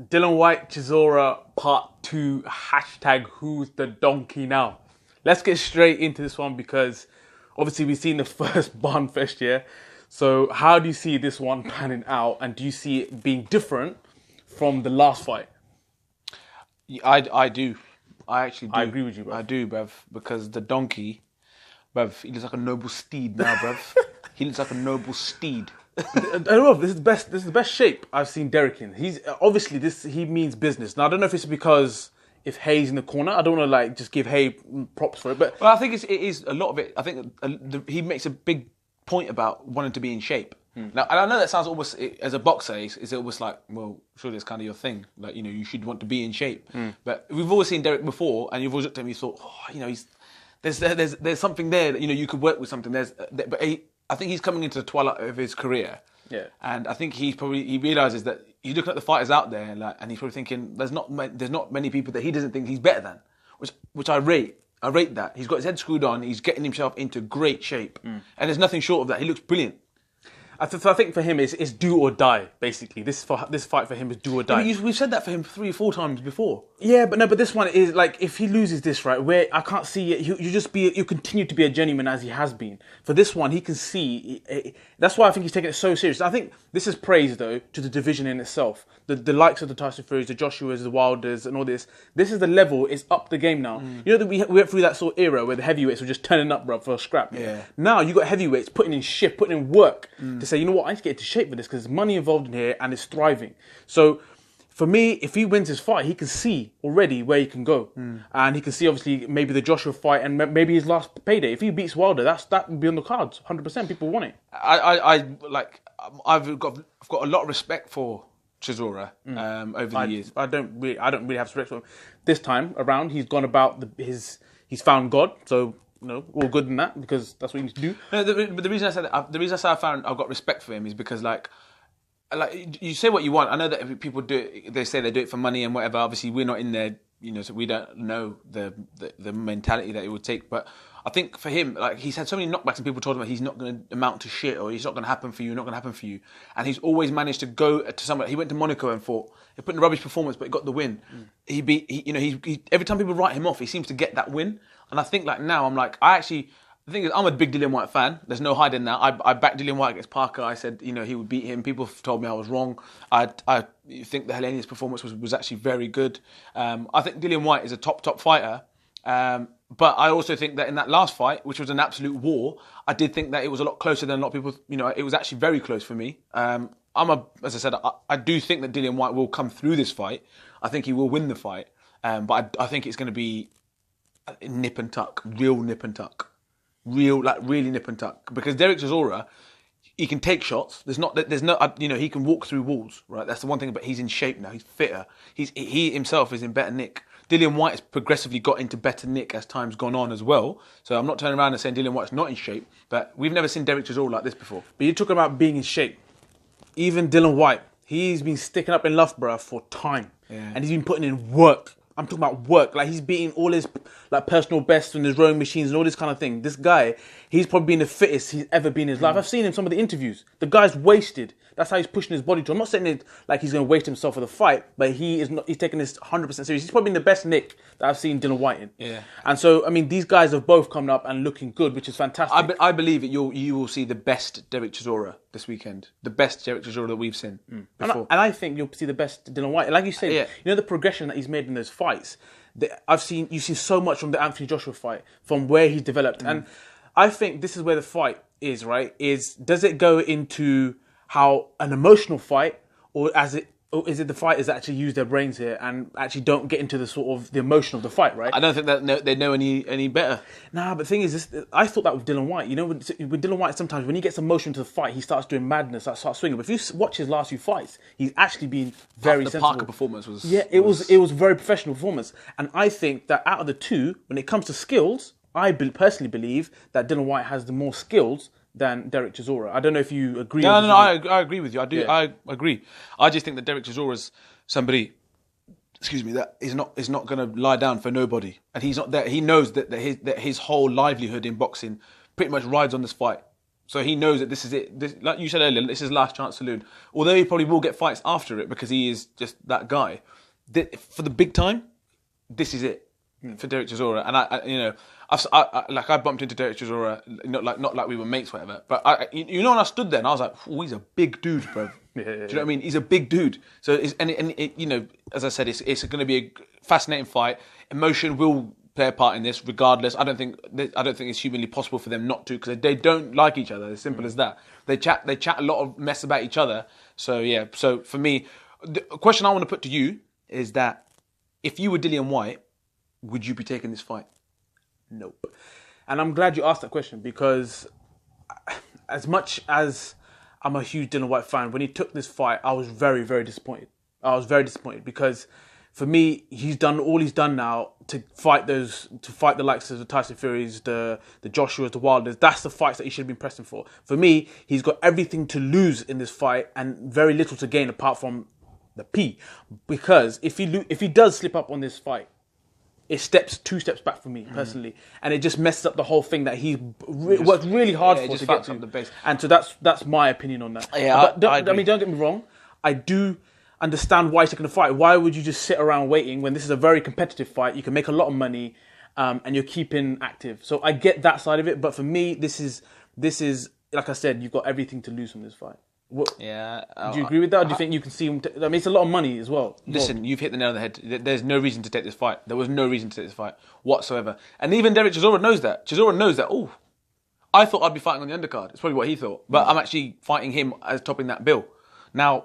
Dillian Whyte Chisora Part 2 hashtag Who's the Donkey Now? Let's get straight into this one because obviously we've seen the first Barn Fest year. So how do you see this one panning out, and do you see it being different from the last fight? I do. I actually do. I agree with you, bruv. I do, bruv, because the donkey, bruv, he looks like a noble steed now, bruv. He looks like a noble steed. I don't know. This is the best. This is the best shape I've seen Dereck in. He's obviously he means business. Now I don't know if it's because if Hay's in the corner. I don't want to just give Hay props for it, but Well, I think it is a lot of it. I think he makes a big point about wanting to be in shape. Now, and I know that sounds almost, as a boxer, it's almost like, well, surely it's kind of your thing. Like, you should want to be in shape. But we've always seen Dereck before, and you've always looked at him and you thought, there's something there that, you could work with something. But I think he's coming into the twilight of his career. Yeah. And I think he realises that he's looking at the fighters out there, and he's probably thinking, there's not many people that he doesn't think he's better than, which I rate. I rate that. He's got his head screwed on. He's getting himself into great shape. And there's nothing short of that. He looks brilliant. I think for him it's do or die, basically. This fight for him is do or die. Yeah, we've said that for him 3 or 4 times before. Yeah, but this one is like, if he loses this, right, where I can't see it, you continue to be a journeyman as he has been. For this one, he can see. That's why I think he's taking it so serious. I think this is praise, though, to the division in itself. The likes of the Tyson Furies, the Joshuas, the Wilders, and all this. This is the level. It's up the game now. You know that we went through that sort of era where the heavyweights were just turning up, bro, for a scrap. Yeah. Now you got heavyweights putting in shift, putting in work to say, you know what, I need to get into shape for this because there's money involved in here and it's thriving. So for me, if he wins his fight, he can see already where he can go, and he can see obviously maybe the Joshua fight and maybe his last payday. If he beats Wilder, that would be on the cards. 100%, people want it. I've got a lot of respect for Chisora over the years. I don't really have respect for him. This time around, he's gone about he's found God. So all good in that, because that's what you need to do. No, but the reason I said I've got respect for him is because like you say what you want. I know that people do it, they say they do it for money and whatever. Obviously, we're not in there, so we don't know the mentality that it would take. But I think for him, like, he's had so many knockbacks and people told him that he's not going to amount to shit, or he's not going to happen for you, not going to happen for you. And he's always managed to go to somewhere. He went to Monaco and fought. He put in a rubbish performance, but he got the win. He every time people write him off, he seems to get that win. And I think, like, now I'm like, the thing is, I'm a big Dillian Whyte fan. There's no hiding that. I backed Dillian Whyte against Parker. I said, he would beat him. People told me I was wrong. I think the Hellenius performance was actually very good. I think Dillian Whyte is a top as but I also think that in that last fight, which was an absolute war, I did think that it was a lot closer than a lot of people. It was actually very close for me. As I said, I do think that Dillian Whyte will come through this fight. I think he will win the fight. But I think it's going to be nip and tuck, real nip and tuck. Really nip and tuck, because Dereck Chisora, he can take shots. There's no, he can walk through walls, right? That's the one thing. But he's in shape now. He's fitter. He himself is in better nick. Dillian Whyte has progressively got into better nick as time's gone on as well. So I'm not turning around and saying Dillian Whyte's not in shape, but we've never seen Dereck Chisora like this before. But you're talking about being in shape. Even Dillian Whyte, he's been sticking up in Loughborough for time, and he's been putting in work. I'm talking about work. Like, he's beating all his personal bests and his rowing machines and all this kind of thing. This guy, he's probably been the fittest he's ever been in his life. I've seen him some of the interviews. The guy's wasted. That's how he's pushing his body to. I'm not saying it like he's going to waste himself for the fight, but he's taking this 100% serious. He's probably been the best nick that I've seen Dillian Whyte in. Yeah. And so, I mean, these guys have both come up and looking good, which is fantastic. I believe that you will see the best Dereck Chisora this weekend. The best Dereck Chisora that we've seen before. And I think you'll see the best Dillian Whyte. Like you said, the progression that he's made in those fights. You've seen so much from the Anthony Joshua fight, from where he's developed. And I think this is where the fight is, right? Does it go into how an emotional fight, or is it the fighters that actually use their brains here and actually don't get into the sort of the emotion of the fight, right? I don't think that they know any better. Nah, but the thing is, I thought that with Dillian Whyte. With Dillian Whyte, sometimes when he gets emotion to the fight, he starts doing madness, starts swinging. But if you watch his last few fights, he's actually been very sensible. The Parker performance was... Yeah, it was a very professional performance. And I think that out of the two, when it comes to skills, I personally believe that Dillian Whyte has the more skills than Dereck Chisora. I don't know if you agree. No, I agree with you. I do. Yeah. I agree. I just think that Dereck Chisora's somebody, that is not going to lie down for nobody, and he's not there. He knows that his whole livelihood in boxing pretty much rides on this fight. So he knows that this is it. This, like you said earlier, this is his last chance saloon. Although he probably will get fights after it because he is just that guy. For the big time, this is it for Dereck Chisora. And I bumped into Dereck Chisora, not like we were mates, whatever. But when I stood there and I was like, oh, he's a big dude, bro. Yeah. Do you know what I mean? He's a big dude. So as I said, it's going to be a fascinating fight. Emotion will play a part in this, regardless. I don't think it's humanly possible for them not to, because they don't like each other. As simple as that. They chat a lot of mess about each other. So yeah. So for me, the question I want to put to you is that if you were Dillian Whyte, would you be taking this fight? Nope. And I'm glad you asked that question, because as much as I'm a huge Dillian Whyte fan, when he took this fight, I was very, very disappointed. I was very disappointed because, for me, he's done all he's done now to fight the likes of the Tyson Furies, the Joshuas, the Wilders. That's the fights that he should have been pressing for. For me, he's got everything to lose in this fight and very little to gain apart from the P. Because if he does slip up on this fight, it two steps back for me personally, and it just messes up the whole thing that he worked really hard for to get to. The base. And so that's my opinion on that. Yeah, I mean, don't get me wrong. I do understand why he's taking the fight. Why would you just sit around waiting when this is a very competitive fight? You can make a lot of money, and you're keeping active. So I get that side of it, but for me, this is like I said, you've got everything to lose from this fight. Yeah. Do you agree with that? Or do you think you can see him? I mean, it's a lot of money as well. Listen, you've hit the nail on the head. There's no reason to take this fight. There was no reason to take this fight whatsoever. And even Dereck Chisora knows that. Chisora knows that. Oh, I thought I'd be fighting on the undercard. It's probably what he thought. But I'm actually fighting him as topping that bill. Now,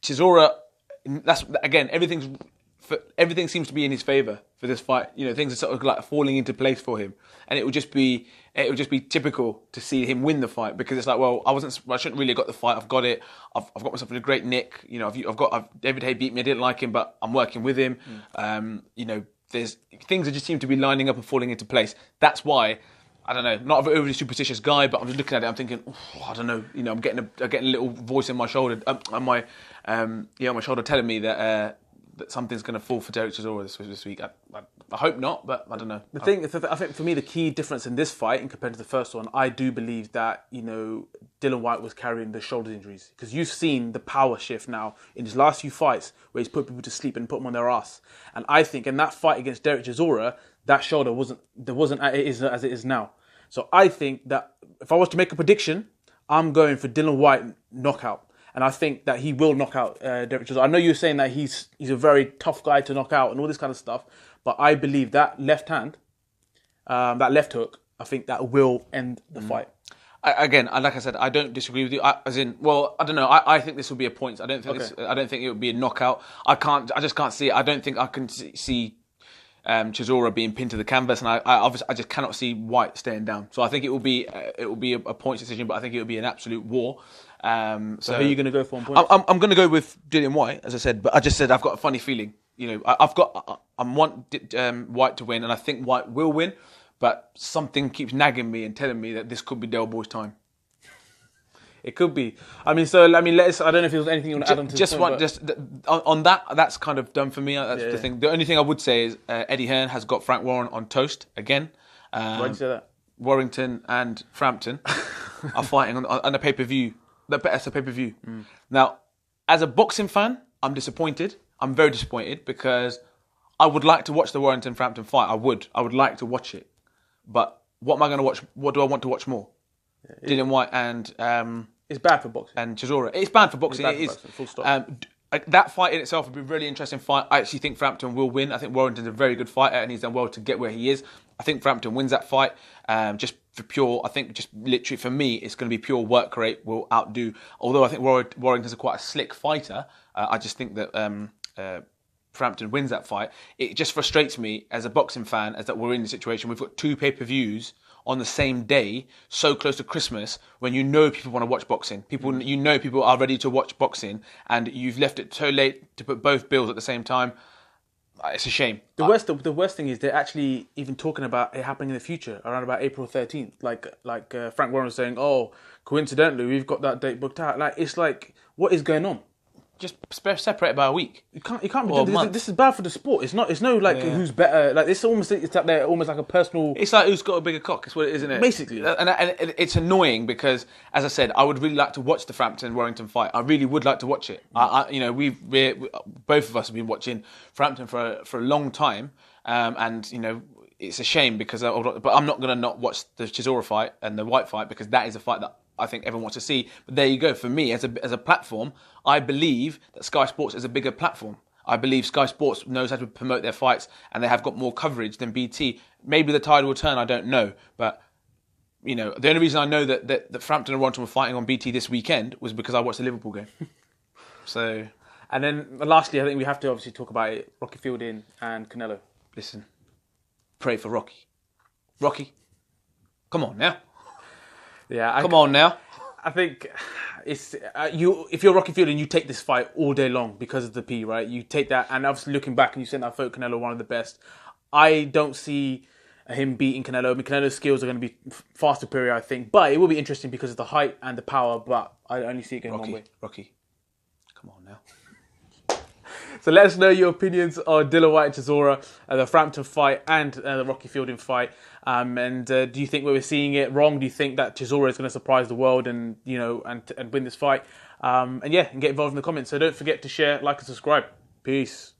Chisora, that's again, everything seems to be in his favour for this fight. You know, things are sort of like falling into place for him, and it would just be typical to see him win the fight, because it's like, well, I shouldn't really have got the fight. I've got it. I've got myself in a great nick. You know, David Haye beat me. I didn't like him, but I'm working with him. You know, there's things that just seem to be lining up and falling into place. That's why. I don't know, not an overly superstitious guy, but I'm just looking at it. I'm thinking, I don't know. You know, I'm getting a little voice in my shoulder, on my shoulder, telling me that something's going to fall for Dereck Chisora this week. I hope not, but I don't know. I think for me, the key difference in this fight, in compared to the first one, I do believe that, you know, Dillian Whyte was carrying the shoulder injuries, because you've seen the power shift now in his last few fights where he's put people to sleep and put them on their ass. And I think in that fight against Dereck Chisora, that shoulder wasn't as it is now. So I think that if I was to make a prediction, I'm going for Dillian Whyte knockout. And I think that he will knock out Dereck Chisora. I know you're saying that he's a very tough guy to knock out and all this kind of stuff, but I believe that left hand, that left hook, I think that will end the fight. Again, like I said, I don't disagree with you. I don't know. I think this will be a point. I don't think it will be a knockout. I just can't see it. I don't think I can see Chisora being pinned to the canvas, and I just cannot see Whyte staying down. So I think it will be a points decision, but I think it will be an absolute war. So who are you going to go for on points? I'm going to go with Dillian Whyte, as I said, but I just said I've got a funny feeling. You know, I want Whyte to win, and I think Whyte will win, but something keeps nagging me and telling me that this could be Del Boy's time. It could be. I mean, I don't know if there's anything you want to add on to this point, on that, that's kind of done for me. That's the thing. The only thing I would say is Eddie Hearn has got Frank Warren on toast again. Why did you say that? Warrington and Frampton are fighting on a pay-per-view. That's a pay-per-view. Now, as a boxing fan, I'm disappointed. I'm very disappointed, because I would like to watch the Warrington-Frampton fight. I would like to watch it. But what am I going to watch? What do I want to watch more? Dillian Whyte and it's bad for boxing. And Chisora. It's bad for boxing. It is. Full stop. That fight in itself would be a really interesting fight. I actually think Frampton will win. I think Warrington's a very good fighter, and he's done well to get where he is. I think Frampton wins that fight. Just for pure, I think just literally for me, it's going to be pure work rate will outdo. Although I think Warrington's quite a slick fighter, I just think that Frampton wins that fight. It just frustrates me as a boxing fan, as that we're in the situation. We've got 2 pay-per-views on the same day, so close to Christmas, when you know people want to watch boxing. People are ready to watch boxing, and you've left it so late to put both bills at the same time. It's a shame. The worst thing is they're actually even talking about it happening in the future, around about April 13th. Like Frank Warren was saying, oh, coincidentally, we've got that date booked out. Like, it's like, what is going on? just separate it by a week. You can't be Or doing a month. this is bad for the sport. It's no like who's better. Like it's up there almost like a personal. It's like who's got a bigger cock. It's what it is, isn't it? Basically. And it's annoying because, as I said, I would really like to watch the Frampton-Warrington fight. I really would like to watch it. We both of us have been watching Frampton for a long time, and it's a shame because, but I'm not going to not watch the Chisora fight and the Whyte fight because that is a fight that I think everyone wants to see. But there you go. For me, as a platform, I believe that Sky Sports is a bigger platform. I believe Sky Sports knows how to promote their fights and they have got more coverage than BT. Maybe the tide will turn, I don't know. But, the only reason I know that Frampton and Warrington were fighting on BT this weekend was because I watched the Liverpool game. So, and then lastly, I think we have to obviously talk about it. Rocky Fielding and Canelo. Listen, pray for Rocky. Rocky, come on now. Yeah, come on now. I think it's if you're Rocky Fielding, you take this fight all day long because of the P, right? You take that, and obviously looking back, and you said that vote Canelo one of the best. I don't see him beating Canelo. I mean, Canelo's skills are going to be far superior, I think, but it will be interesting because of the height and the power. But I only see it going one way. Rocky, come on now. So let us know your opinions on Dillian Whyte Chisora, the Frampton fight, and the Rocky Fielding fight. And do you think we're seeing it wrong? Do you think that Chisora is going to surprise the world and win this fight? And get involved in the comments. So don't forget to share, like, and subscribe. Peace.